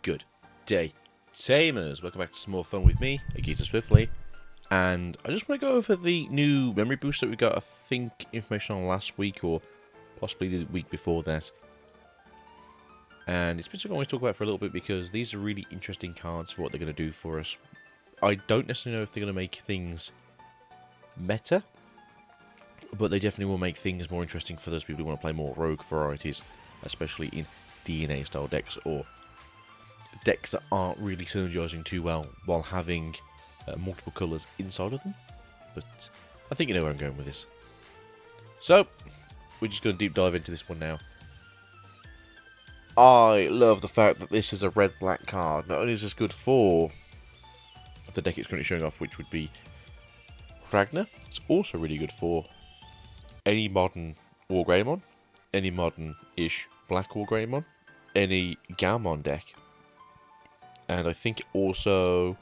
Good day, Tamers. Welcome back to some more fun with me, Agita Swiftly. And I just want to go over the new memory boost that we got, I think, information on last week or possibly the week before that. And it's been something I want to talk about for a little bit because these are really interesting cards for what they're going to do for us. I don't necessarily know if they're going to make things meta, but they definitely will make things more interesting for those people who want to play more rogue varieties, especially in DNA style decks or decks that aren't really synergizing too well while having multiple colours inside of them. But I think you know where I'm going with this. So, we're just going to deep dive into this one now. I love the fact that this is a red-black card. Not only is this good for the deck it's currently showing off, which would be Ragnar, it's also really good for any modern War Greymon, any modern-ish Black War Greymon, any Galmon deck, and I think also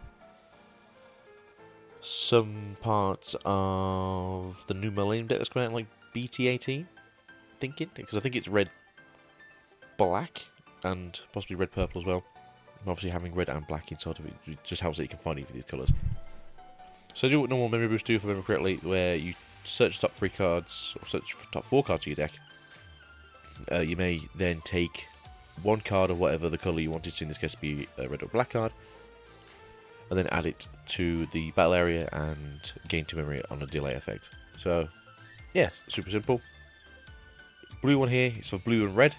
some parts of the new Millennium deck that's coming out in like BT18, because I think it's red-black and possibly red-purple as well. And obviously having red and black inside of it just helps that you can find either of these colours. So do what normal memory boosts do, if I remember correctly, where you search the top 3 cards, or search for the top 4 cards of your deck. You may then take one card of whatever the colour you wanted to, in this case be a red or black card, and then add it to the battle area and gain 2 memory on a delay effect. So, yeah, super simple. Blue one here, it's for blue and red,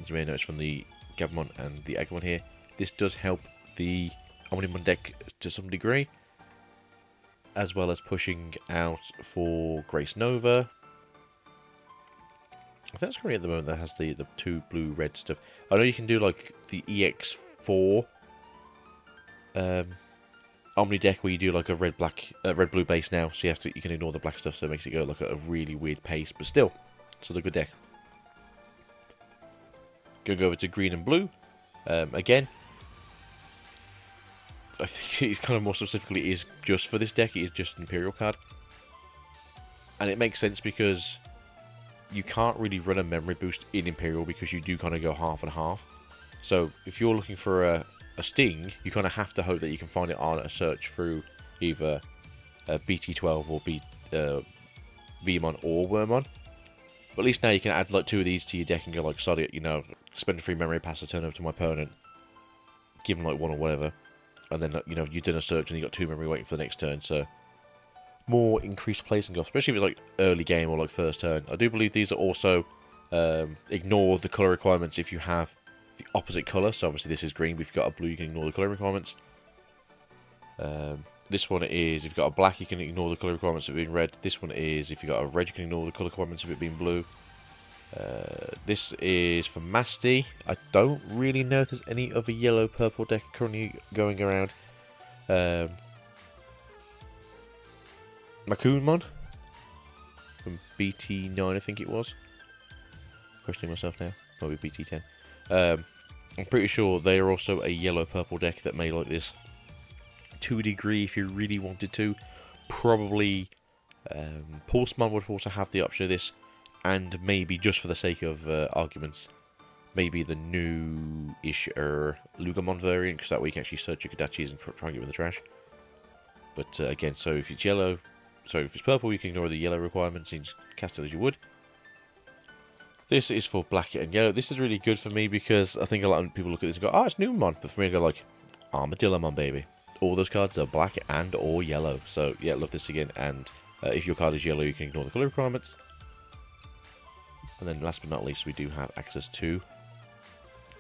as you may notice from the Gabumon and the Agumon here. This does help the Omnimon deck to some degree, as well as pushing out for Grace Nova. I think that's currently at the moment that has the 2 blue-red stuff. I know you can do like the EX4 Omni deck where you do like a red-blue base now, so you can ignore the black stuff, so it makes it go like a really weird pace, but still, it's a good deck. Going over to green and blue, again, I think it's kind of more specifically is just for this deck. It is just an Imperial card, and it makes sense because you can't really run a memory boost in Imperial because you do kind of go half and half. So if you're looking for a Sting, you kind of have to hope that you can find it on a search through either BT12 or Vmon or Wormmon. But at least now you can add like 2 of these to your deck and go like, sorry, you know, spend a free memory, pass the turn over to my opponent, give them like 1 or whatever, and then you know you've done a search and you got 2 memory waiting for the next turn. So more increased placing off, especially if it's like early game or like first turn. I do believe these are also ignore the colour requirements if you have the opposite colour. So obviously this is green, but if you've got a blue you can ignore the colour requirements. This one is, if you've got a black you can ignore the colour requirements of it being red. This one is, if you've got a red you can ignore the colour requirements of it being blue. This is for Masty. I don't really know if there's any other yellow-purple deck currently going around. Makuunmon from BT9, I think it was. Questioning myself now. Might be BT10. I'm pretty sure they are also a yellow-purple deck that may like this to a degree if you really wanted to. Probably Pulsemon would also have the option of this, and maybe just for the sake of arguments, maybe the new-ish Lugamon variant, because that way you can actually search your Kodachis and try and get rid of the trash. But again, so if it's yellow, so if it's purple, you can ignore the yellow requirements and just cast it as you would. This is for black and yellow. This is really good for me because I think a lot of people look at this and go, oh, it's Numemon. But for me, I go like, Armadillomon, baby. All those cards are black and or yellow. So, yeah, love this again. And if your card is yellow, you can ignore the colour requirements. And then last but not least, we do have access to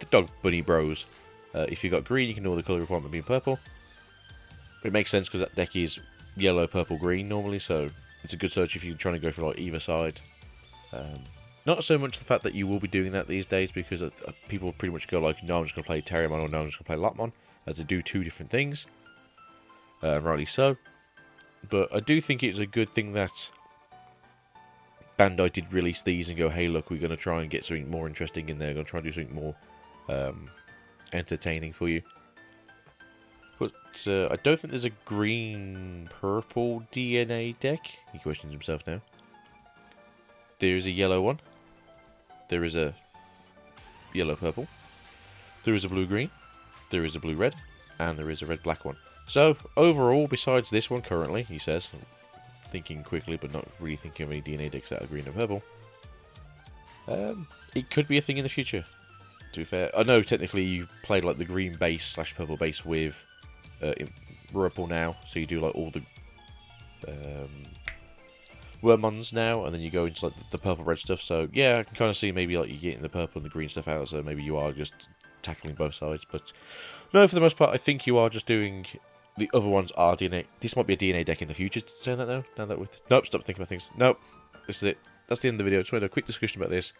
the Dog Bunny Bros. If you've got green, you can ignore the colour requirement being purple. It makes sense because that deck is yellow, purple, green normally. So, it's a good search if you're trying to go for like either side. Not so much the fact that you will be doing that these days, because people pretty much go like, no, I'm just going to play Terriermon, or no, I'm just going to play Lotmon, as they do 2 different things. Rightly so. But I do think it's a good thing that Bandai did release these and go, hey, look, we're going to try and get something more interesting in there. We're going to try and do something more entertaining for you. But I don't think there's a green-purple DNA deck. He questions himself now. There is a yellow one. There is a yellow-purple. There is a blue-green. there is a blue-red, and there is a red-black one. So, overall, besides this one currently, he says, thinking quickly but not really thinking of any DNA decks that are green and purple, it could be a thing in the future, to be fair. I know technically you played like the green base / purple base with Ripple now, so you do like all the Wormons now, and then you go into like the purple-red stuff, so yeah, I can kind of see maybe like you're getting the purple and the green stuff out, so maybe you are just tackling both sides, but no, for the most part, I think you are just doing... The other ones are DNA. This might be a DNA deck in the future. Saying that now? Now that with nope, stop thinking about things. Nope, this is it. That's the end of the video. Just wanted to have a quick discussion about this,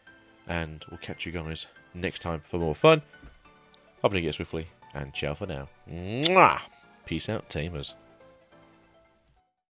and we'll catch you guys next time for more fun. Hoping to get swiftly, and ciao for now. Mwah! Peace out, Tamers.